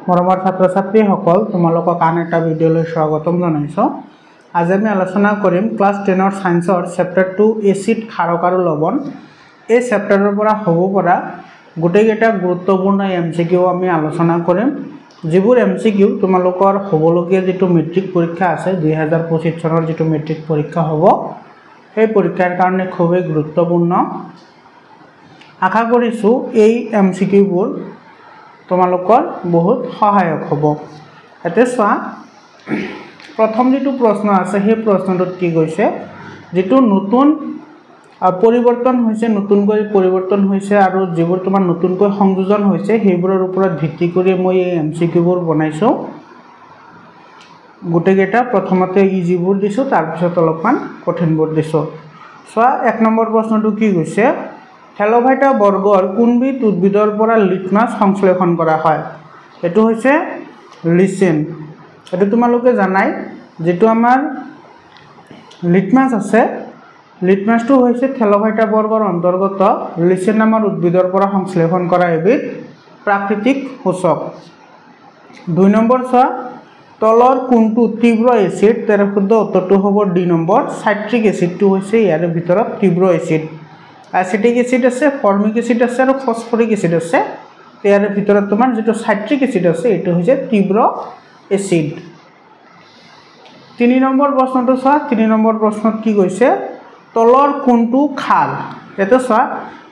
মৰমৰ ছাত্ৰ-ছাত্ৰীসকল তোমালোকক আন এটা ভিডিঅ'লৈ স্বাগতম জনাইছোঁ। আজি আমি আলোচনা কৰিম ক্লাছ 10ৰ সায়েন্সৰ চেপ্টাৰ 2 এচিড ক্ষাৰক আৰু লৱণ। এই চেপ্টাৰৰ পৰা হ'ব পৰা গোটেইকেইটা গুৰুত্বপূৰ্ণ এমচিকিউ আমি আলোচনা কৰিম, যিবোৰ এমচিকিউ তোমালোকৰ হ'বলগীয়া যিটো মেট্ৰিক পৰীক্ষা আছে 2025 চনৰ যিটো মেট্ৰিক পৰীক্ষা হ'ব সেই পৰীক্ষাৰ কাৰণে খুবেই গুৰুত্বপূৰ্ণ। আশা কৰিছোঁ এই এমচিকিউবোৰ তোমালোকৰ বহুত সহায়ক হ'ব। এতিয়া চোৱা, প্ৰথম যিটো প্ৰশ্ন আছে সেই প্ৰশ্নটোত কি কৈছে, যিটো নতুন পৰিৱৰ্তন হৈছে, নতুনকৈ পৰিৱৰ্তন হৈছে আৰু যিবোৰ তোমাৰ নতুনকৈ সংযোজন হৈছে সেইবোৰৰ ওপৰত ভিত্তি কৰি মই এই এমচিকিউবোৰ বনাইছোঁ। গোটেইকেইটা প্ৰথমতে ইজিবোৰ দিছোঁ, তাৰপিছত অলপমান কঠিনবোৰ দিছোঁ। চোৱা, 1 নম্বৰ প্ৰশ্নটো কি কৈছে, হেলোফাইটা বৰ্গৰ কোনবিধ উদ্ভিদৰ পৰা লিটমাছ সংশ্লেষণ কৰা হয়? এইটো হৈছে লিচেন। এইটো তোমালোকে জানাই, যেটো আমাৰ লিটমাছ আছে, লিটমাছটো হৈছে হেলোফাইটা বৰ্গৰ অন্তৰ্গত লিচেন নামৰ উদ্ভিদৰ পৰা সংশ্লেষণ কৰা এবিধ প্ৰাকৃতিক সূচক। 2 নম্বৰ চোৱা, তলৰ কোনটো তীব্ৰ এচিড? তাৰ শুদ্ধ উত্তৰটো হ'ব ডি নম্বৰ, সাইট্ৰিক এচিডটো হৈছে ইয়াৰে ভিতৰত তীব্ৰ এচিড। এচিটিক এচিড আছে, ফৰ্মিক এচিড আছে আৰু ফসফৰিক এচিড আছে। ইয়াৰে ভিতৰত তোমাৰ যেটো সাইট্ৰিক এচিড আছে এটো হৈছে তীব্ৰ এচিড। 3 নম্বৰ প্ৰশ্নটো চোৱা, 3 নম্বৰ প্ৰশ্নত কি কৈছে, তলৰ কোনটো ক্ষাৰ? এটা চোৱা,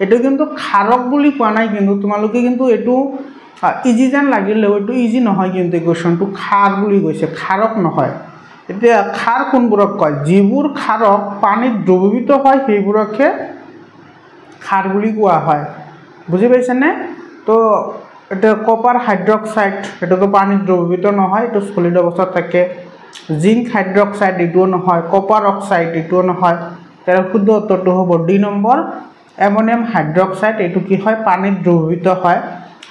এটো কিন্তু ক্ষাৰক বুলি কোৱা নাই, কিন্তু তোমালোকে কিন্তু এটো ইজি যেন লাগিলেও এটো ইজি নহয়, কিন্তু কোৱেশ্চনটো ক্ষাৰ বুলি কৈছে, ক্ষাৰক নহয়। এতিয়া ক্ষাৰ কোনবোৰক কয়? যিবোৰ ক্ষাৰক পানীত দ্ৰৱীভূত হয় সেইবোৰকহে ক্ষাৰ বুলি কোৱা হয়। বুজি পাইছানে? তো এটা কপাৰ হাইড্ৰক্সাইড, এটাতো পানীত দ্ৰৱীভূত নহয়, এটো সলিড অৱস্থাত থাকে। জিংক হাইড্ৰক্সাইড এটোও নহয়, কপাৰ অক্সাইড এটোও নহয়। তাৰ শুদ্ধ উত্তৰটো হ'ব ডি নম্বৰ, এমোনিয়াম হাইড্ৰক্সাইড। এটো কি হয়? পানীত দ্ৰৱীভূত হয়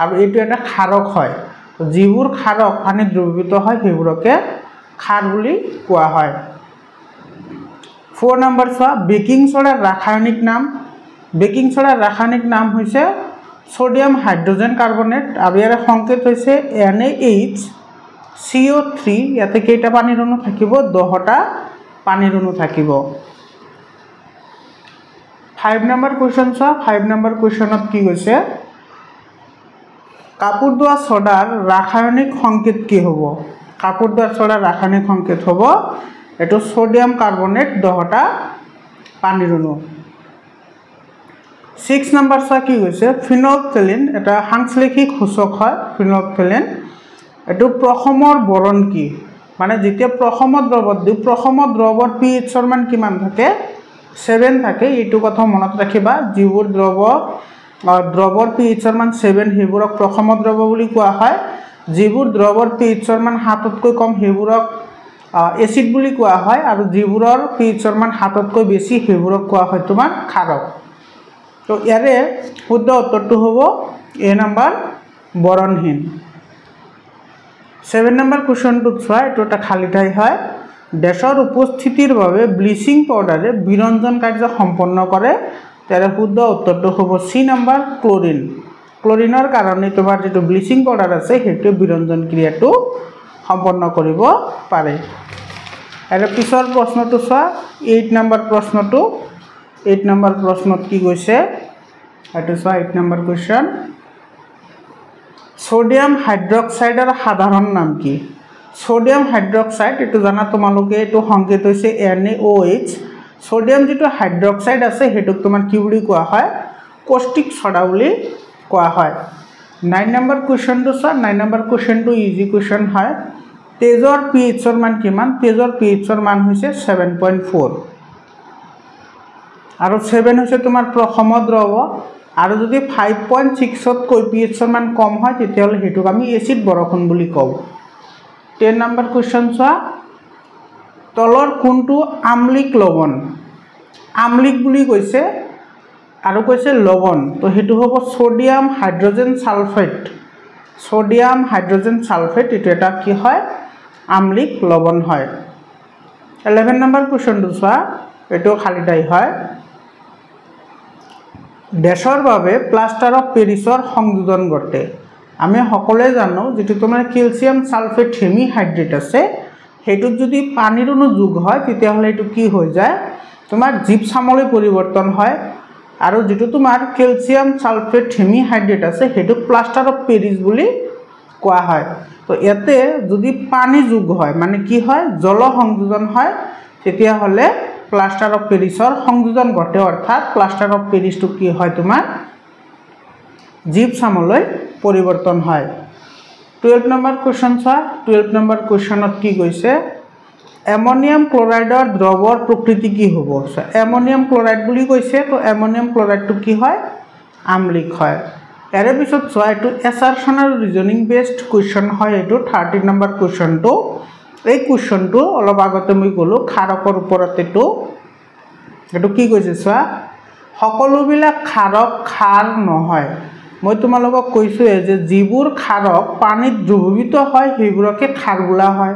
আৰু এটো এটা ক্ষাৰক হয়। যিবোৰ ক্ষাৰক পানীত দ্ৰৱীভূত হয় সেইবোৰকে ক্ষাৰ বুলি কোৱা হয়। 4 নম্বৰ চোৱা, বেকিং সোডাৰ ৰাসায়নিক নাম? বেকিং সোডাৰ ৰাসায়নিক নাম হৈছে সোডিয়াম হাইড্ৰোজেন কাৰ্বনেট আৰু ইয়াৰ সংকেত হৈছে NaHCO3। ইয়াতে কেইটা পানীৰ অণু থাকিব? 10টা পানীৰ অণু থাকিব। 5 নম্বৰ কোৱেশ্চন চোৱা, 5 নম্বৰ কোৱেশ্চনত কি কৈছে, কাপোৰ ধোৱা সোডাৰ ৰাসায়নিক সংকেত কি হ'ব? কাপোৰ ধোৱা সোডাৰ ৰাসায়নিক সংকেত হ'ব এটো সোডিয়াম কাৰ্বনেট, 10টা পানীৰ অণু। 6 নম্বৰ চোৱা, কি কৈছে, ফিনলফথেলিন এটা সাংশ্লেষিক সূচক হয়। ফিনলফথেলিন এটো প্ৰশমৰ বৰণ কি? মানে যেতিয়া প্ৰশমত দ্ৰৱত দিওঁ, প্ৰশমত দ্ৰৱৰ pHৰ মান কিমান থাকে? 7 থাকে। এইটো কথা মনত ৰাখিবা, যিবোৰ দ্ৰৱৰ pHৰ মান 7 সেইবোৰক প্ৰশমত দ্ৰৱ বুলি কোৱা হয়। যিবোৰ দ্ৰৱৰ pHৰ মান 7তকৈ কম সেইবোৰক এচিড বুলি কোৱা হয়, আৰু যিবোৰৰ pHৰ মান 7তকৈ বেছি সেইবোৰক কোৱা হয় তোমাৰ ক্ষাৰক। তো ইয়াৰে শুদ্ধ উত্তৰটো হ'ব এ নম্বৰ, বৰণহীন। 7 নম্বৰ কোৱেশ্চনটোত চোৱা, এইটো এটা খালী ঠাই হয়। ডেছৰ উপস্থিতিৰ বাবে ব্লিচিং পাউডাৰে বিৰঞ্জন কাৰ্য সম্পন্ন কৰে। তাৰে শুদ্ধ উত্তৰটো হ'ব চি নম্বৰ, ক্লৰিন। ক্লৰিনৰ কাৰণে তোমাৰ যিটো ব্লিচিং পাউডাৰ আছে সেইটোৱে বিৰঞ্জন ক্ৰিয়াটো সম্পন্ন কৰিব পাৰে। আৰু পিছৰ প্ৰশ্নটো চোৱা, 8 নম্বৰ প্ৰশ্নটো। 8 নম্বৰ প্ৰশ্নত কি কৈছে, এইটো চোৱা, 8 নম্বৰ কুৱেশ্চন, সোডিয়াম হাইড্ৰক্সাইডৰ সাধাৰণ নাম কি? সোডিয়াম হাইড্ৰক্সাইড এটো জানা তোমালোকে, এটো সংকেত হৈছে NaOH। সোডিয়াম যেটো হাইড্ৰক্সাইড আছে সেইটোক তোমাৰ কি বুলি কোৱা হয়? কষ্টিক সোডা বুলি কোৱা হয়। 9 নম্বৰ কুৱেশ্চনটো চোৱা, 9 নম্বৰ কুৱেশ্চনটো ইজি কুৱেশ্চন হয়। তেজৰ pHৰ মান কিমান? তেজৰ pHৰ মান হৈছে 7.4 আৰু 7 হৈছে তোমাৰ প্ৰশমত দ্ৰৱ, আৰু যদি 5.6তকৈ pHৰ মান কম হয় তেতিয়াহ'লে সেইটোক আমি এচিড বৰষুণ বুলি কওঁ। 10 নম্বৰ কুৱেশ্চন চোৱা, তলৰ কোনটো আম্লিক লৱণ? আম্লিক বুলি কৈছে আৰু কৈছে লৱণ, তো সেইটো হ'ব sodium hydrogen sulphate. Sodium hydrogen sulphate এটো এটা কি হয়? আম্লিক লৱণ হয়। 11 নম্বৰ কুৱেশ্চনটো চোৱা, এটো খালী ঠাই হয়। ডেছৰ বাবে প্লাষ্টাৰ অফ পেৰিছৰ সংযোজন ঘটে। আমি সকলোৱে জানো যেটো তোমাৰ ক্যালসিয়াম সালফেট হেমিহাইড্ৰেট আছে হেতুত যদি পানীৰ অনু যোগ হয় তেতিয়া হলে এটো কি হৈ যায় তোমাৰ জিপসামলৈ পৰিৱৰ্তন হয় আৰু যেটো তোমাৰ ক্যালসিয়াম সালফেট হেমিহাইড্ৰেট আছে হেতু প্লাস্টাৰ অফ পেৰিছ বুলি কোৱা হয় তো ইয়াতে যদি পানী যোগ হয় মানে কি হয় জল সংযোজন হয় তেতিয়া হলে প্লাস্টার অফ পেৰিছৰ সংযোজন ঘটে অৰ্থাৎ প্লাস্টাৰ অফ পেৰিছটো কি হয় তোমাৰ জিপসামলৈ পৰিৱৰ্তন হয় 12 নম্বৰ কোৱেশ্চন চা 12 নম্বৰ কোৱেশ্চনত কি কৈছে এমোনিয়াম ক্লোৰাইডৰ দ্ৰৱৰ প্ৰকৃতি কি হ'ব এমোনিয়াম ক্লোৰাইড বুলি কৈছে তো এমোনিয়াম ক্লোৰাইডটো কি হয় আমলিক হয় এৰে পিছত চোৱা এটো এছাৰশন আৰু ৰিজনিং বেসড কোৱেশ্চন হয় এটো 13 নম্বৰ কোৱেশ্চনটো এই কোৱেশ্চনটো অলপ আগতে মই কলো খাৰকৰ ওপৰত এটো কি কৈছে চোৱা সকলোবিলাক খাৰক খাৰ নহয় মই তোমালোকক কৈছো যে যিবোৰ খাৰক পানীত দ্ৰৱীভূত হয় সেইবোৰকে খাৰ বোলা হয়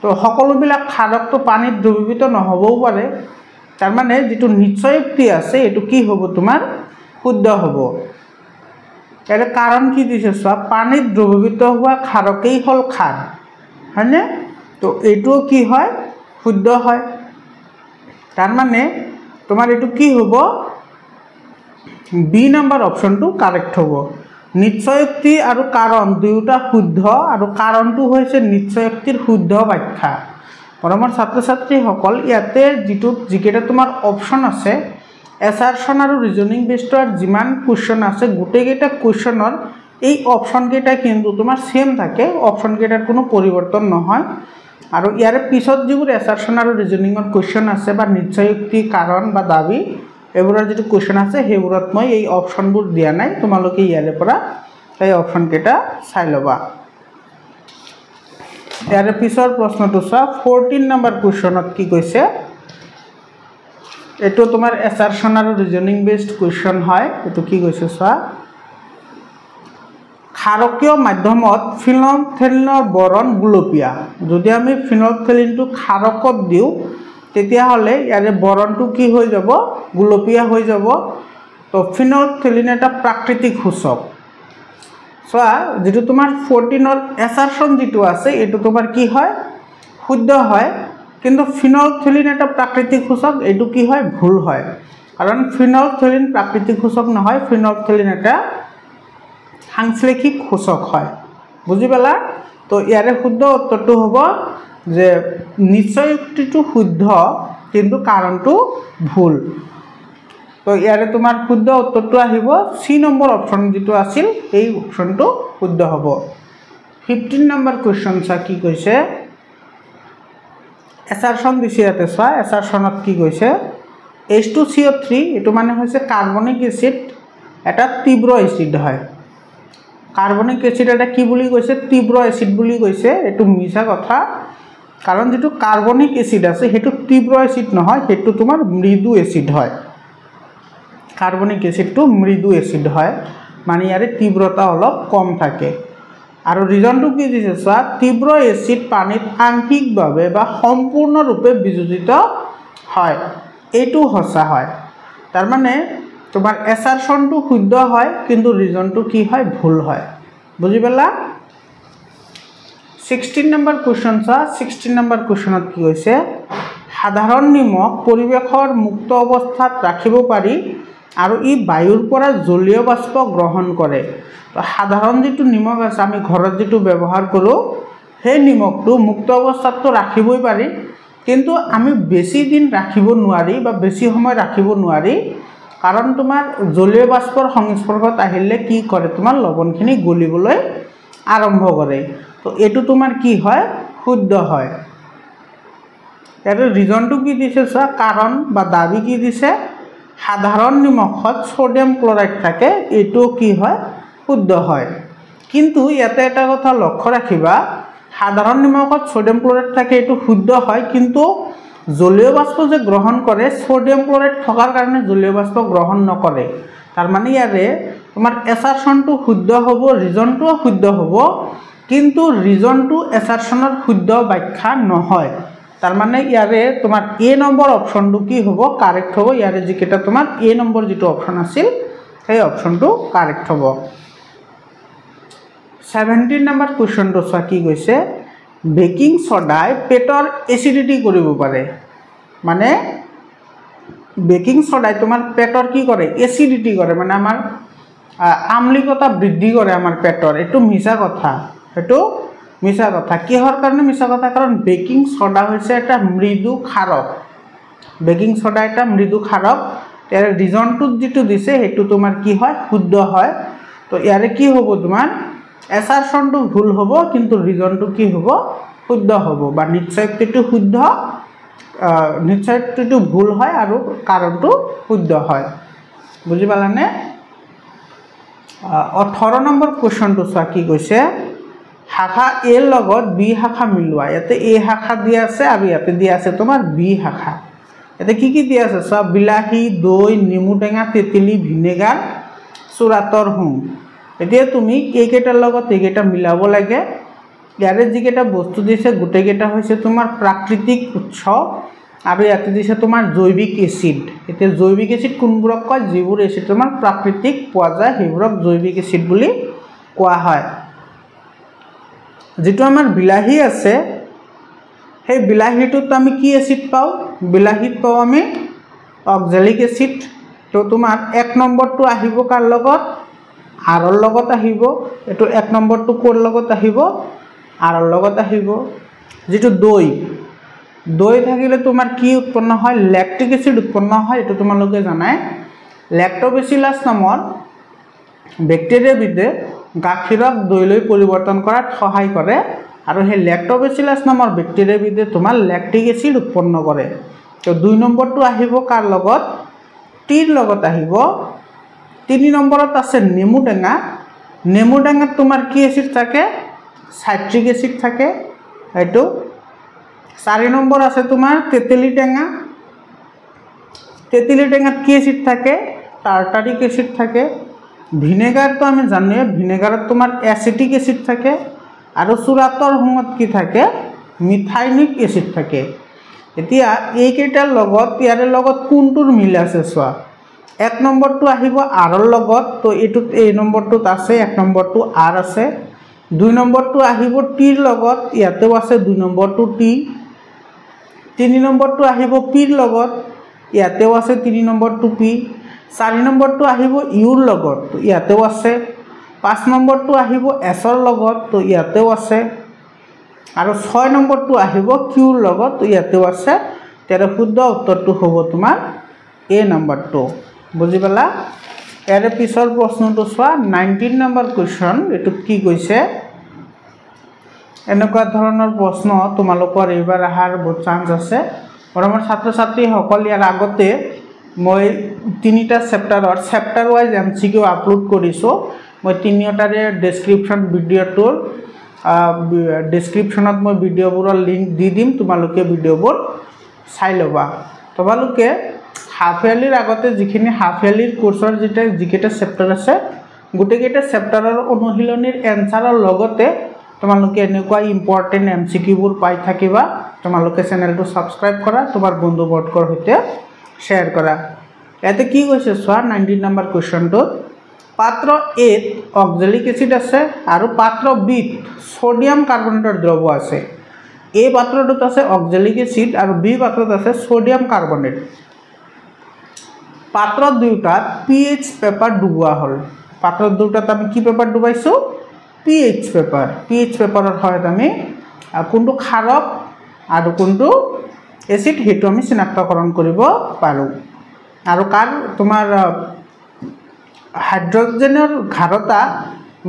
তো সকলোবিলাক খাৰক তো পানীত দ্ৰৱীভূত নহবও পাৰে তাৰ মানে যেটো নিশ্চয়ক্তি আছে এটো কি হ'ব তোমাৰ শুদ্ধ হ'ব এৰ কাৰণ কি দিছে সব পানীত দ্ৰবীভূত হোৱা খাৰকেই হল খাৰ হয়নে তো এটো কি হয় শুদ্ধ হয় তার মানে তোমার এটো কি হ'ব বি নাম্বার অপশনটো কারেক্ট হ'ব নিশ্চয়ক্তি আৰু কাৰণ দুয়োটা শুদ্ধ আৰু কাৰণটো হৈছে নিশ্চয়ক্তিৰ শুদ্ধ ব্যাখ্যা পৰমৰ ছাত্ৰ ছাত্ৰী সকল ইয়াতে যেটো যিকেটা তোমাৰ অপশন আছে এছাৰশন আৰু ৰিজনিং বেসডৰ যিমান কোৱেশ্চন আছে গুটেকেটা কোৱেশ্চনৰ এই অপশন কেটা কিন্তু তোমাৰ সেম থাকে অপশন কেটাৰ কোনো পৰিৱৰ্তন নহয় আৰু ইয়াৰ পিছত যিবোৰ এছাৰশন আৰু ৰিজনিংৰ কোৱেশ্চন আছে বা নিশ্চয়ক্তি কাৰণ বা দাবী এবোৰৰ যেটো কোৱেশ্চন আছে হেবোৰত মই এই অপশনবোৰ দিয়া নাই তোমালোকে ইয়াৰে পৰা এই অপশন কেটা চাই লবা ইয়াৰ পিছৰ প্ৰশ্নটো চোৱা 14 নম্বৰ কোৱেশ্চনত কি কৈছে এটো তোমাৰ এছাৰশন আৰু ৰিজনিং বেসড কোৱেশ্চন হয় এটো কি কৈছে চোৱা ক্ষাৰকীয় মাধ্যমত ফিনলফথেলিনৰ বৰণ গুলপীয়া যদি আমি ফিনলফথেলিনটো ক্ষাৰকত দিও তেতিয়া হলে ইয়াৰে বৰণটো কি হৈ যাব গুলপীয়া হৈ যাব তো ফিনলফথেলিন এটা প্ৰাকৃতিক সূচক চোৱা যেটো তোমাৰ 14 ৰ এছাৰশন যেটো আছে এটো তোমাৰ কি হয় শুদ্ধ হয় কিন্তু ফিনলফথেলিন এটা প্ৰাকৃতিক সূচক এটো কি হয় ভুল হয় কাৰণ ফিনলফথেলিন প্ৰাকৃতিক সূচক নহয় ফিনলফথেলিন এটা সাংশ্লেষিক সূচক হয় বুজি পালা তো ইয়াৰে শুদ্ধ উত্তৰটো হ'ব যে নিশ্চয়ক্তিটো শুদ্ধ কিন্তু কাৰণটো ভুল তো ইয়াৰে তোমাৰ শুদ্ধ উত্তৰটো আহিব সি নম্বৰ অপশন যেটো আছিল এই অপশনটো শুদ্ধ হ'ব 15 নম্বৰ কোৱেশ্চন চা কি কৈছে এছাৰশন দিছে ইয়াতে চোৱা এছাৰশনত কি কৈছে H2CO3 এটো মানে হৈছে কাৰ্বনিক এসিড এটা তীব্ৰ এসিড হয় কাৰ্বনিক এসিড এটা কি বুলি কৈছে তীব্ৰ এসিড বুলি কৈছে এটো মিছা কথা কাৰণ যেটো কাৰ্বনিক এসিড আছে হেতু তীব্ৰ এসিড নহয় হেতু তোমাৰ মৃদু এসিড হয় কাৰ্বনিক এসিডটো মৃদু এসিড হয় মানে ইয়াৰে তীব্ৰতা অলপ কম থাকে আৰু ৰিজনটো কি দিছে চোৱা তীব্ৰ এসিড পানীত আংশিকভাৱে বা সম্পূৰ্ণৰূপে বিযোজিত হয় এটো হসা হয় তাৰ মানে তোমাৰ এছাৰশনটো শুদ্ধ হয় কিন্তু ৰিজনটো কি হয় ভুল হয় বুজি পালা 16 নম্বৰ কোৱেশ্চন চা 16 নম্বৰ কোৱেশ্চনত কি হৈছে সাধাৰণ নিমখ পৰিবেশৰ মুক্ত অৱস্থাত ৰাখিব পাৰি আৰু ই বায়ুৰ পৰা জলীয় বাষ্প গ্ৰহণ কৰে তো সাধাৰণ যেটো নিমখ আছে আমি ঘৰত যেটো ব্যৱহাৰ কৰো সেই নিমখটো মুক্ত অৱস্থাত তো ৰাখিবই পাৰি কিন্তু আমি বেছি দিন ৰাখিব নোৱাৰি বা বেছি সময় ৰাখিব নোৱাৰি কাৰণ তোমাৰ জলীয় বাষ্পৰ সংস্পৰ্শত আহিলে কি কৰে তোমাৰ লৱণখিনি গলিবলৈ আৰম্ভ কৰে তো এটো তোমাৰ কি হয় শুদ্ধ হয় এৰ ৰিজনটো কি দিছে চোৱা কাৰণ বা দাবী কি দিছে সাধাৰণ নিমখত সোডিয়াম ক্লোৰাইড থাকে এটো কি হয় শুদ্ধ হয় কিন্তু ইয়াতে এটা কথা লক্ষ্য ৰাখিবা সাধাৰণ নিমখত সোডিয়াম ক্লোৰাইড থাকে এটো শুদ্ধ হয় কিন্তু জলীয় বাষ্প যে গ্ৰহণ কৰে সোডিয়াম ক্লোৰাইড থকাৰ কাৰণে জলীয় বাষ্প গ্ৰহণ নকৰে তাৰ মানে ইয়াৰে তোমাৰ এছাৰশনটো শুদ্ধ হ'ব ৰিজনটো শুদ্ধ হ'ব কিন্তু ৰিজনটো এছাৰশনৰ শুদ্ধ ব্যাখ্যা নহয় তাৰ মানে ইয়াৰে তোমাৰ এ নম্বৰ অপশনটো কি হ'ব কাৰেক্ট হ'ব ইয়াৰে যিকেটা তোমাৰ এ নম্বৰ যেটো অপশন আছিল সেই অপশনটো কাৰেক্ট হ'ব 17 নম্বৰ কুৱেশ্যনটো চোৱা কি কৈছে বেকিং সোডাই পেটৰ এচিডিটি কৰিব পাৰে মানে বেকিং সোডাই তোমাৰ পেটৰ কি কৰে এচিডিটি কৰে মানে আমাৰ আমলিকতা বৃদ্ধি কৰে আমাৰ পেটৰ এটো মিছা কথা কিহৰ কাৰণে মিছা কথা কাৰণ বেকিং সোডা হৈছে এটা মৃদু ক্ষাৰক বেকিং সোডা এটা মৃদু ক্ষাৰক ইয়াৰ ৰিজনটো যেটো দিছে হেতু তোমাৰ কি হয় শুদ্ধ হয় তো ইয়াৰে কি হ'ব তোমাৰ এসাৰশনটো ভুল হ'ব কিন্তু ৰিজনটো কি হ'ব শুদ্ধ হ'ব বা নিশ্চয়টো শুদ্ধ নিশ্চয়টো ভুল হয় আৰু কাৰণটো শুদ্ধ হয় বুজি পালানে 18 নম্বৰ কোৱেশ্চনটো চোৱা কি কৈছে শাখা এ লগত বি শাখা মিলোৱা ইয়াতে এ শাখা দিয়া আছে আৰু ইয়াতে দিয়া আছে তোমাৰ বি শাখা ইয়াতে কি দিয়া আছে চোৱা বিলাহী দৈ নেমু টেঙা তেতেলী ভিনেগাৰ চুৰাতৰ হুম এতিয়া তুমি এইকেইটাৰ লগত এইকেইটা মিলাব লাগে ইয়াৰে যিকেইটা বস্তু দিছে গোটেইকেইটা হৈছে তোমাৰ প্ৰাকৃতিক উৎস আৰু ইয়াতে দিছে তোমাৰ জৈৱিক এচিড এতিয়া জৈৱিক এচিড কোনবোৰক কয় যিবোৰ এচিড তোমাৰ প্ৰাকৃতিক পোৱা যায় সেইবোৰক জৈৱিক এচিড বুলি কোৱা হয় যেটো আমাৰ বিলাহী আছে সেই বিলাহীটোত আমি কি এচিড পাও বিলাহীত পাও আমি অক্সালিক এচিড তো তোমাৰ এক নম্বৰটো আহিব কাৰ লগত আৰৰ লগত আহিব এটো এক নম্বৰটো কোৰ লগত আহিব আৰৰ লগত আহিব যেটো দৈ থাকিলে তোমাৰ কি উৎপন্ন হয় ল্যাকটিক এসিড উৎপন্ন হয় এটো তোমালোকে জানাই ল্যাক্টোবেসিলাস নামৰ ব্যাকটেৰিয়াবিধে গাখীৰক দৈলৈ পৰিৱৰ্তন কৰাত সহায় কৰে আৰু হে ল্যাক্টোবেসিলাস নামৰ ব্যাকটেৰিয়াবিধে তোমাৰ ল্যাকটিক এসিড উৎপন্ন কৰে তো 2 নম্বৰটো আহিব কাৰ লগত টিৰ লগত আহিব 3 নম্বৰত আছে নেমু টেঙাত তোমাৰ কি এসিড থাকে সাইট্ৰিক এসিড থাকে এটো 4 নম্বৰ আছে তোমাৰ তেতেলী টেঙাত কি এসিড থাকে টাৰ্টাৰিক এসিড থাকে ভিনেগাৰ তো আমি জানি ভিনেগাৰত তোমাৰ অ্যাসিটিক এসিড থাকে আৰু চুৰাতৰ হুমত কি থাকে মিথাইনিক এসিড থাকে এতিয়া এইকেইটাৰ লগত ইয়াৰে লগত কোনটোৰ মিল আছে চোৱা এক নম্বৰটো আহিব আৰৰ লগত তো এটুত এই নম্বৰটোত আছে এক নম্বৰটো আৰ আছে 2 নম্বৰটো আহিব টিৰ লগত ইয়াতেও আছে 2 নম্বৰটো টি 3 নম্বৰটো আহিব পিৰ লগত ইয়াতেও আছে 3 নম্বৰটো পি 4 নম্বৰটো আহিব ইউৰ লগত তো ইয়াতেও আছে 5 নম্বৰটো আহিব এছৰ লগত তো ইয়াতেও আছে আৰু 6 নম্বৰটো আহিব কিউৰ লগত তো ইয়াতেও আছে তেৰ শুদ্ধ উত্তৰটো হ'ব তোমাৰ এ নম্বৰটো বুজি পালা ইয়াৰে পিছৰ প্ৰশ্নটো চোৱা 19 নম্বৰ কোৱেশ্চন এটুত কি কৈছে এনেকুৱা ধৰণৰ প্ৰশ্ন তোমালোকৰ এইবাৰ আহাৰ বহুত চান্স আছে মৰমৰ ছাত্ৰ ছাত্ৰী সকল ইয়াৰ আগতে মই তিনিটা চেপ্টাৰ ওয়াইজ এমসিকিউ আপলোড কৰিছো মই তিনিটাৰে ডেসক্ৰিপচন ভিডিওটোৰ ডেসক্ৰিপচনত মই ভিডিওবোৰৰ লিংক দি দিম তোমালোকে ভিডিওবোৰ চাই লবা তোমালোকে হাফ ইয়াৰলিৰ আগতে যিখিনি হাফ ইয়াৰলিৰ কোৰ্সৰ যিকেইটা চেপ্টাৰ আছে গোটেইকেইটা চেপ্টাৰৰ অনুশীলনীৰ এনসাৰৰ লগতে তোমালোকে এনেকুৱা ইম্পৰ্টেন্ট এমসিকিউবোৰ পাই থাকিবা তোমালোকে চেনেলটো সাবস্ক্ৰাইব কৰা তোমাৰ বন্ধু বৰ্গৰ সৈতে শেয়াৰ কৰা এতে কি কৈছে চোৱা 19 নম্বৰ কোৱেশ্চনটো পাত্ৰ এ অক্সালিক এসিড আছে আৰু পাত্ৰ বি সোডিয়াম কাৰ্বনেটৰ দ্ৰৱ আছে এ পাত্ৰটোত আছে অক্সালিক এসিড আৰু বি পাত্ৰত আছে সোডিয়াম কাৰ্বনেট পাত্ৰ দুটাত পিএইচ পেপাৰ ডুবোৱা হল পাত্ৰ দুটাত আমি কি পেপাৰ ডুবাইছো পিএইচ পেপাৰৰ সহায়ত আমি কোনটো ক্ষাৰক আৰু কোনটো এসিড হেতু আমি চিনাক্তকৰণ কৰিব পাৰো আৰু কাৰ তোমাৰ হাইড্ৰোজেনৰ ঘাৰতা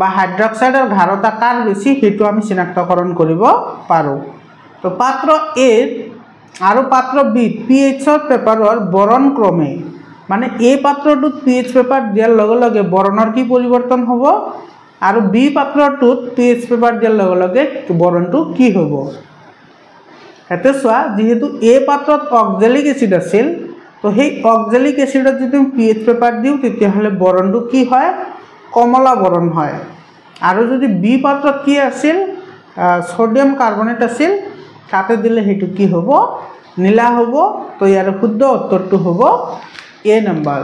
বা হাইড্ৰক্সাইডৰ ঘাৰতা কাৰ বেছি হেতু আমি চিনাক্তকৰণ কৰিব পাৰো তো পাত্ৰ এ আৰু পাত্ৰ বি পিএইচৰ পেপাৰৰ বৰণ ক্ৰমে মানে এ পাত্ৰটোত পিএইচ পেপাৰ দিয়াৰ লগে লগে বৰণৰ কি পৰিৱৰ্তন হ'ব আৰু বি পাত্ৰটোত পিএইচ পেপাৰ দিয়াৰ লগে লগে বৰণটো কি হ'ব এতে চোৱা যেহেতু এ পাত্ৰত অক্সালিক এসিড আছিল তো সেই অক্সালিক এসিডত যদি পিএইচ পেপাৰ দিও তেতিয়া হলে বৰণটো কি হয় কমলা বৰণ হয় আৰু যদি বি পাত্ৰত কি আছিল সোডিয়াম কাৰ্বনেট আছিল তাতে দিলে হেতু কি হ'ব নীলা হ'ব তো ইয়াৰ শুদ্ধ উত্তৰটো হ'ব এ নম্বৰ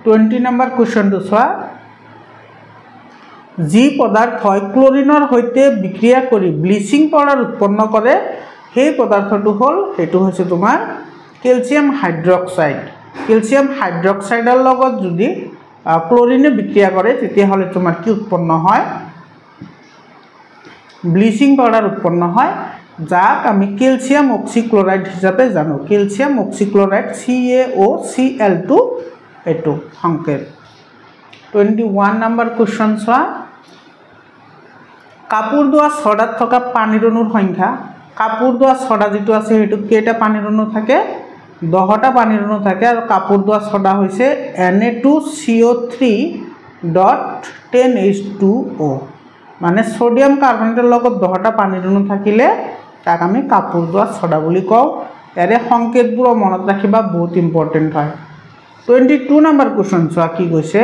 20 নম্বৰ কোৱেশ্চনটো চোৱা যি পদাৰ্থই ক্লোৰিনৰ সৈতে বিক্ৰিয়া কৰি ব্লিচিং পাউডাৰ উৎপন্ন কৰে সেই পদাৰ্থটো হ'ল সেইটো হৈছে তোমাৰ কেলছিয়াম হাইড্ৰক্সাইড। কেলছিয়াম হাইড্ৰক্সাইডৰ লগত যদি ক্লোৰিনে বিক্রিয়া করে তেতিয়াহলে তোমার কি উৎপন্ন হয় ব্লিচিং পাউডার উৎপন্ন হয় যাক আমি ক্যালসিয়াম অক্সিক্লোরাইড হিসাবে জানো ক্যালসিয়াম অক্সিক্লোরাইড CaOCl2 এটো সংকেত 21 নাম্বার কোশ্চন সোয়া কাপড় ধোয়া সডাত থকা পানীৰ অণুৰ সংখ্যা কাপড় ধোয়া সডা যেটো আছে হেতু কেটা পানীৰ অণু থাকে 10টা পানীৰ অণু থাকে আৰু কাপড় ধোয়া সডা হৈছে Na2CO3.10H2O মানে সোডিয়াম কাৰ্বনেটৰ লগত 10টা পানীৰ অণু থাকিলে তাক আমি কাপড় ধোয়া সডা বুলি কওঁ এৰে সংকেতবোৰ মনত ৰাখিবা বহুত ইম্পৰ্টেন্ট হয় 22 নম্বৰ কোশ্চন সোৱা কি কৈছে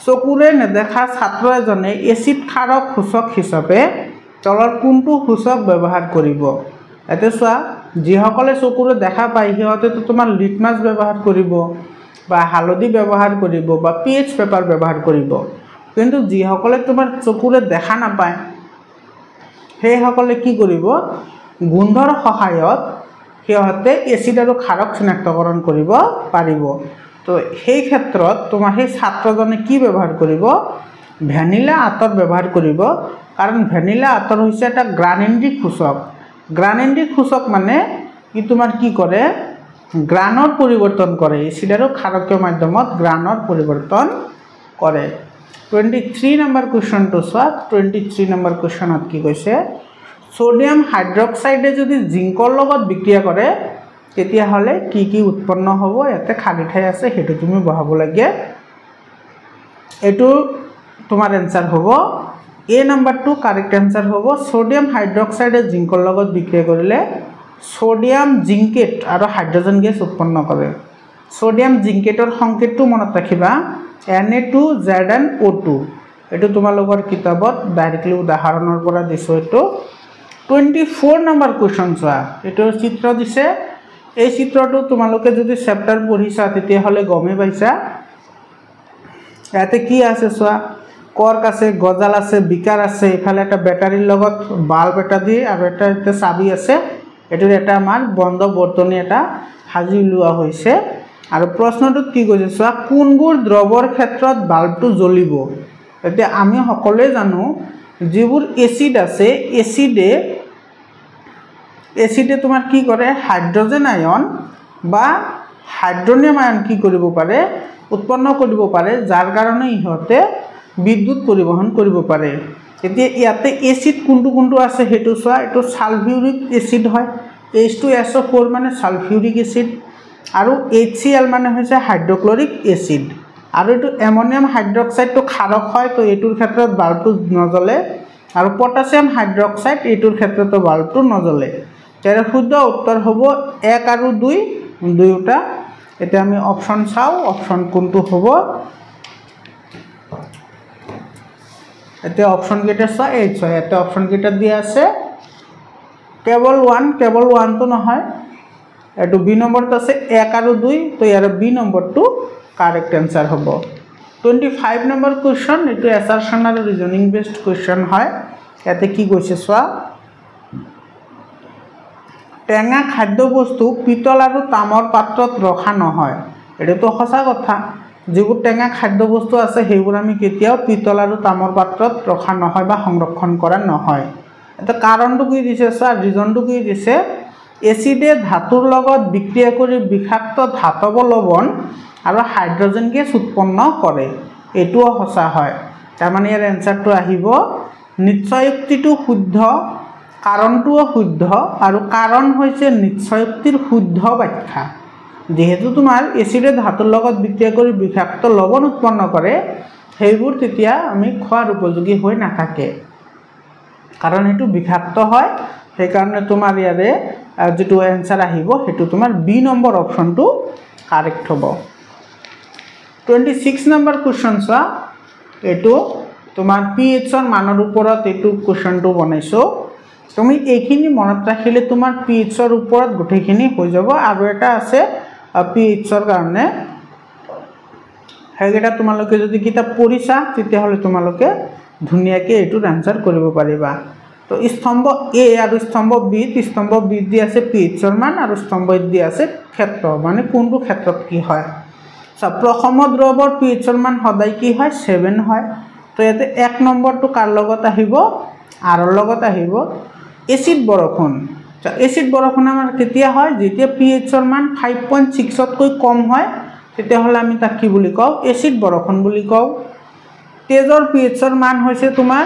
চকুৰে নেদেখা ছাত্ৰ এজনে এসিড ক্ষাৰক সূচক হিচাপে তলৰ কোনটো সূচক ব্যৱহাৰ কৰিব এতে সোৱা যিসকলে চকুৰে দেখা পায় সিহঁতে তো তোমাৰ লিটমাছ ব্যৱহাৰ কৰিব বা হালধি ব্যৱহাৰ কৰিব বা পিএইচ পেপাৰ ব্যৱহাৰ কৰিব কিন্তু যিসকলে তোমাৰ চকুৰে দেখা নাপায় সেইসকলে কি কৰিব গুন্ধৰ সহায়ত সিহঁতে এসিড আৰু ক্ষাৰক চিনাক্তকৰণ কৰিব পাৰিব তো সেই ক্ষেত্ৰত তোমাৰ সেই ছাত্ৰজনে কি ব্যৱহাৰ কৰিব ভ্যানিলা আতৰ ব্যৱহাৰ কৰিব কাৰণ ভ্যানিলা আতৰ হৈছে এটা গ্ৰানেন্ডিক সূচক মানে কি তোমাৰ কি কৰে গ্ৰানৰ পৰিৱৰ্তন কৰে এসিড আৰু ক্ষাৰকীয় মাধ্যমত গ্ৰানৰ পৰিৱৰ্তন কৰে 23 নম্বৰ কোশ্চনটো সোৱা 23 নম্বৰ কোশ্চনত কি কৈছে সোডিয়াম হাইড্ৰক্সাইডে যদি জিংকৰ লগত বিক্ৰিয়া কৰে তেতিয়া হলে কি উৎপন্ন হ'ব এতে খালি ঠাই আছে হেতু তুমি বহাব লাগে এটো তোমাৰ आंसर হ'ব এ নাম্বাৰটো কাৰেক্ট आंसर হ'ব সোডিয়াম হাইড্ৰক্সাইডে জিংকৰ লগত বিক্ৰিয়া কৰিলে সোডিয়াম জিংকেট আৰু হাইড্ৰোজেন গেছ উৎপন্ন কৰে সোডিয়াম জিংকেটৰ সংকেতটো মনত ৰাখিবা Na2ZnO2 এটো তোমালোকৰ কিতাপত ডাইৰেক্টলি উদাহৰণৰ পৰা দিছো এটো 24 নম্বৰ কোশ্চন সোৱা এটোৰ চিত্ৰ দিছে এই চিত্ৰটো তোমালোকে যদি চেপ্টাৰ পঢ়িছা তেতিয়া হলে গমে পাইছা ইয়াতে কি আছে সোৱা কৰ্ক আছে গজাল আছে বিকাৰ আছে এফালে এটা ব্যাটাৰীৰ লগত বাল্ব এটা দি আৰু এটা চাবি আছে এটোৰ এটা আমাৰ বন্ধ বৰ্তনী এটা হাজি লোৱা হৈছে আৰু প্ৰশ্নটোত কি কৈছে সোৱা কোনবোৰ দ্ৰৱৰ ক্ষেত্ৰত বাল্বটো জ্বলিব এতিয়া আমি সকলোৱে জানো যিবোৰ এসিড আছে এসিডে তোমাৰ কি কৰে হাইড্ৰোজেন আয়ন বা হাইড্ৰোনিয়াম আয়ন কি কৰিব পাৰে উৎপন্ন কৰিব পাৰে যাৰ কাৰণে ইহঁতে বিদ্যুৎ পৰিবহন কৰিব পাৰে এতিয়া ইয়াতে এসিড কোনটো আছে হেতু সোৱা এটো সালফিউৰিক এসিড হয় H2SO4 মানে সালফিউৰিক এসিড আৰু HCl মানে হৈছে হাইড্ৰোক্লোৰিক এসিড আৰু এটো অ্যামোনিয়াম হাইড্ৰক্সাইড তো ক্ষাৰক হয় তো এটোৰ ক্ষেত্ৰত বাল্বটো নজ্বলে আৰু পটাছিয়াম হাইড্ৰক্সাইড এটোৰ ক্ষেত্ৰত বাল্বটো নজ্বলে তাৰে শুদ্ধ উত্তৰ হ'ব 1 আৰু 2 দুয়োটা এতিয়া আমি অপচন চাও অপচন কোনটো হ'ব এতিয়া অপচন কেইটা চাও এই ছয় এটা অপচন কেইটা দিয়া আছে কেবল 1 তো নহয় এটো বি নম্বৰত আছে 1 আৰু 2 তো ইয়াৰ বি নম্বৰটো কাৰেক্ট आंसर হ'ব 25 নম্বৰ কোশ্চন এটো অ্যাসাৰশন আৰু ৰিজনিং বেসড কোশ্চন হয় ইয়াতে কি কৈছে সোৱা টেঙা খাদ্যবস্তু পিতল আৰু তামৰ পাত্ৰত ৰখা নহয় এটো তো সঁচা কথা যিবোৰ টেঙা খাদ্যবস্তু আছে সেইবোৰ আমি কেতিয়াও পিতল আৰু তামৰ পাত্ৰত ৰখা নহয় বা সংৰক্ষণ কৰা নহয় এটা কাৰণটো কি দিছে স্যাৰ ৰিজনটো কি দিছে এসিডে ধাতুৰ লগত বিক্ৰিয়া কৰি বিষাক্ত ধাতব লৱণ আৰু হাইড্ৰোজেন গেছ উৎপন্ন কৰে এটোও সঁচা হয় তাৰ মানে ইয়াৰ आंसरটো আহিব নিশ্চয়ুক্তিটো শুদ্ধ কাৰণটোও শুদ্ধ আৰু কাৰণ হৈছে নিশ্চয়ুক্তিৰ শুদ্ধ ব্যাখ্যা যেহেতু তোমাৰ এসিডে ধাতুৰ লগত বিক্ৰিয়া কৰি বিষাক্ত লৱণ উৎপন্ন কৰে সেইবোৰ তেতিয়া আমি খোৱাৰ উপযোগী হৈ নাথাকে কাৰণ এটো বিষাক্ত হয় সেই কাৰণে তোমাৰ ইয়াৰে যেটো आंसर আহিব হেতু তোমাৰ বি নম্বৰ অপচনটো কাৰেক্ট হ'ব 26 নম্বৰ কোশ্চন সোৱা এটো তোমাৰ pH ৰ মানৰ ওপৰত এটো কোশ্চনটো বনাইছো তুমি এইখিনি মনত ৰাখিলে তোমাৰ pH ৰ ওপৰত গুটেখিনি হৈ যাব আৰু এটা আছে pH ৰ কাৰণে হেগেটা তোমালোকে যদি কিতাপ পঢ়িছা তেতিয়া হলে তোমালোকে ধুনীয়াকৈ এইটোৰ আনসাৰ কৰিব পাৰিবা। তো স্তম্ভ এ আৰু স্তম্ভ বি দি আছে পিএইচৰ মান আৰু স্তম্ভ এ দি আছে ক্ষেত্ৰ, মানে কোনটো ক্ষেত্ৰত কি হয়। প্ৰসম দ্ৰৱৰ পিএইচৰ মান সদায় কি হয় 7 হয়। তো ইয়াতে 1 নম্বৰটো কাৰ লগত আহিব আৰৰ লগত আহিব এচিড বৰষুণ। এচিড বৰষুণ আমাৰ কেতিয়া হয় যেতিয়া পিএইচৰ মান 5.6তকৈ কম হয়, তেতিয়াহ'লে আমি তাক কি বুলি কওঁ এচিড বৰষুণ বুলি কওঁ। তেজৰ পিএইচৰ মান হৈছে তোমাৰ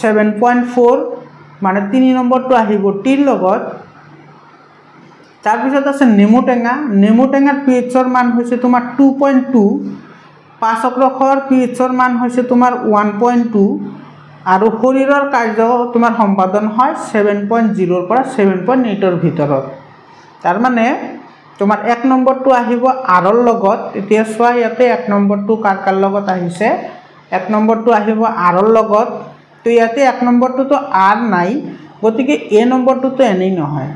7.4, মানে 3 নম্বৰটো আহিব টিৰ লগত। তাৰপিছত আছে নেমু টেঙাৰ পিএইচৰ মান হৈছে তোমাৰ 2.2, 5 অক্ৰখৰ পিএইচৰ মান হৈছে তোমাৰ 1.2 আৰু শৰীৰৰ কাৰ্য তোমাৰ সম্পাদন হয় 7.0 পৰা 7.8ৰ ভিতৰত। তাৰ মানে তোমাৰ 1 নম্বৰটো আহিব আৰৰ লগত। এতিয়া চোৱা ইয়াতে 1 নম্বৰটো কাৰ লগত আহিছে, 1 নম্বৰটো আহিব আৰৰ লগত। তো ইয়াতে 1 নম্বৰটোতো আৰ নাই, গতিকে এ নম্বৰটোতো এনেই নহয়।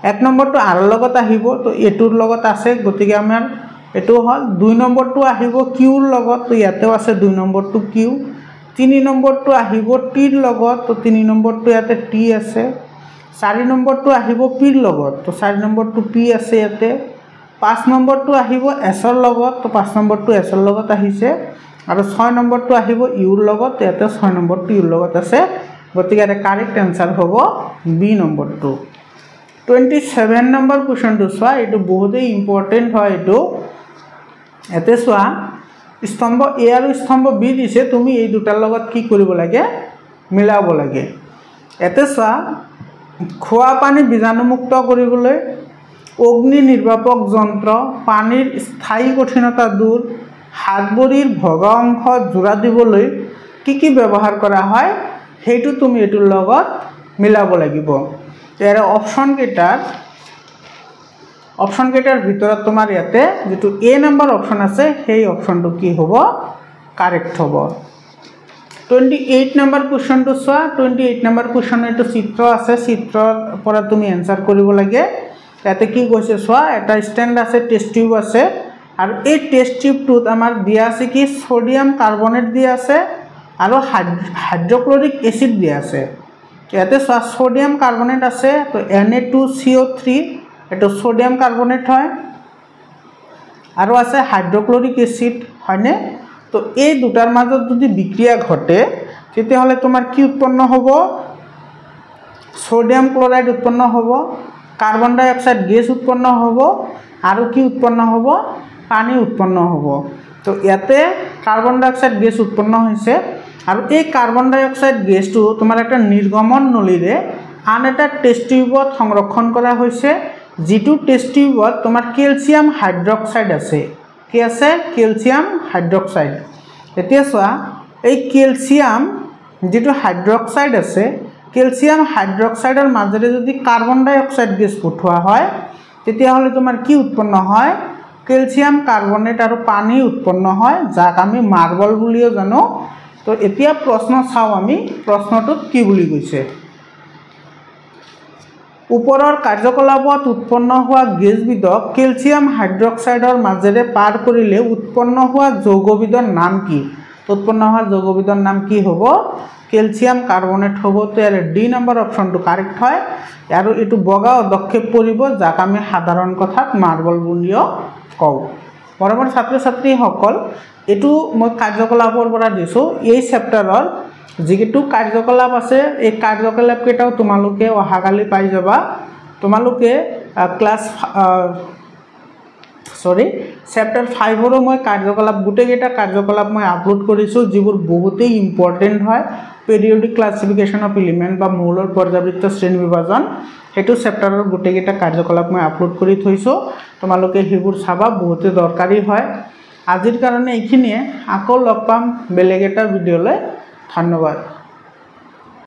1 নম্বৰটো আৰৰ লগত আহিব, তো এটোৰ লগত আছে, গতিকে আমাৰ এটো হ'ল। 2 নম্বৰটো আহিব কিউৰ লগত, তো ইয়াতেও আছে 2 নম্বৰটো কিউ। 3 নম্বৰটো আহিব টিৰ লগত, তো 3 নম্বৰটো ইয়াতে টি আছে। 4 নম্বৰটো আহিব পিৰ লগত, তো 4 নম্বৰটো পি আছে ইয়াতে। 5 নম্বৰটো আহিব এছৰ লগত, তো 5 নম্বৰটো এছৰ লগত আহিছে। আৰু 6 নম্বৰটো আহিব ইউৰ লগত, ইয়াতে 6 নম্বৰটো ইউৰ লগত আছে, গতিকে ইয়াতে কাৰেক্ট এনসাৰ হ'ব বি নম্বৰটো। 27 নম্বৰ কুৱেশ্যনটো চোৱা, এইটো বহুতেই ইম্পৰ্টেণ্ট হয়। এইটো ইয়াতে চোৱা স্তম্ভ এ আৰু স্তম্ভ বি দিছে, তুমি এই দুটাৰ লগত কি কৰিব লাগে মিলাব লাগে। ইয়াতে চোৱা খোৱা পানী বীজাণুমুক্ত কৰিবলৈ, অগ্নি নিৰ্বাপক যন্ত্ৰ, পানীৰ স্থায়ী কঠিনতা দূৰ, হাত ভৰিৰ ভগা অংশ জোৰা দিবলৈ কি ব্যৱহাৰ কৰা হয়, সেইটো তুমি এইটোৰ লগত মিলাব লাগিব। ইয়াৰ অপশ্যন কেইটাৰ ভিতৰত তোমাৰ ইয়াতে যেটো এ নম্বৰ অপশ্যন আছে, সেই অপশ্যনটো কি হ'ব কাৰেক্ট হ'ব। 28 নম্বৰ কুৱেশ্যনটো চোৱা। 28 নম্বৰ কুৱেশ্যন এইটো চিত্ৰ আছে, চিত্ৰৰ পৰা তুমি এনসাৰ কৰিব লাগে। ইয়াতে কি কৈছে চোৱা, এটা ষ্টেণ্ড আছে, টেষ্ট টিউব আছে, আৰু এই টেষ্ট টিউবটোত আমাৰ দিয়া আছে কি সোডিয়াম কাৰ্বনেট দিয়া আছে আৰু হাইড্ৰক্লৰিক এচিড দিয়া আছে। ইয়াতে চোৱা সোডিয়াম কাৰ্বনেট আছে, তো Na2CO3 এইটো সোডিয়াম কাৰ্বনেট হয়, আৰু আছে হাইড্ৰক্লৰিক এচিড হয়নে। তো এই দুটাৰ মাজত যদি বিক্ৰিয়া ঘটে, তেতিয়াহ'লে তোমাৰ কি উৎপন্ন হ'ব সোডিয়াম ক্লৰাইড উৎপন্ন হ'ব, কাৰ্বন ডাই অক্সাইড গেছ উৎপন্ন হ'ব, আৰু কি উৎপন্ন হ'ব পানী উৎপন্ন হ'ব। তো ইয়াতে কাৰ্বন ডাই অক্সাইড গেছ উৎপন্ন হৈছে, আৰু এই কাৰ্বন ডাই অক্সাইড গেছটো তোমাৰ একটা নিৰ্গমন নলীৰে আন এটা টেষ্ট টিউবত সংৰক্ষণ কৰা হৈছে, যেটো টেষ্ট টিউবত তোমাৰ কেলছিয়াম হাইড্ৰক্সাইড আছে। কি আছে কেলছিয়াম হাইড্ৰক্সাইড। এতিয়া চোৱা এই কেলছিয়াম যেটো হাইড্ৰক্সাইড আছে, কেলছিয়াম হাইড্ৰক্সাইডৰ মাজেৰে যদি কাৰ্বন ডাই অক্সাইড গেছ পঠোৱা হয়, তেতিয়াহ'লে তোমাৰ কি উৎপন্ন হয় কেলছিয়াম কাৰ্বনেট আৰু পানী উৎপন্ন হয়, যাক আমি মাৰ্বল বুলিও জানো। তো এতিয়া প্ৰশ্ন চাও, আমি প্ৰশ্নটোত কি বুলি কৈছে। ওপৰৰ কাৰ্যকলাপত উৎপন্ন হোৱা গেছবিধক কেলছিয়াম হাইড্ৰক্সাইডৰ মাজেৰে পাৰ কৰিলে উৎপন্ন হোৱা যৌগবিধৰ নাম কি। উৎপন্ন হোৱা যৌগবিধৰ নাম কি হ'ব কেলছিয়াম কাৰ্বনেট হ'ব। তো ইয়াৰ ডি নম্বৰ অপশ্যনটো কাৰেক্ট হয়, আৰু এইটো বগা অদক্ষেপ পৰিব, যাক আমি সাধাৰণ কথাত মাৰ্বল বুলিও কওঁ। মৰমৰ ছাত্ৰ ছাত্ৰীসকল, এইটো মই কাৰ্যকলাপৰ পৰা দিছোঁ। এই চেপ্টাৰৰ যিটো কাৰ্যকলাপ আছে, এই কাৰ্যকলাপ কেইটাও তোমালোকে অহাকালি পাই যাবা। তোমালোকে চেপ্টাৰ 5ৰো মই কাৰ্যকলাপ গোটেইকেইটা কাৰ্যকলাপ মই আপলোড কৰিছোঁ, যিবোৰ বহুতেই ইম্পৰ্টেণ্ট হয়। পেৰিয়ডিক ক্লাছিফিকেশ্যন অফ এলিমেণ্ট বা মৌলৰ পৰ্যাবৃত্ত শ্ৰেণী বিভাজন, সেইটো চেপ্টাৰৰ গোটেইকেইটা কাৰ্যকলাপ মই আপলোড কৰি থৈছোঁ। তোমালোকে সেইবোৰ চাবা, বহুতে দৰকাৰী হয়। আজিৰ কাৰণে এইখিনিয়ে, আকৌ লগ পাম বেলেগ এটা ভিডিঅ'লৈ। ধন্যবাদ।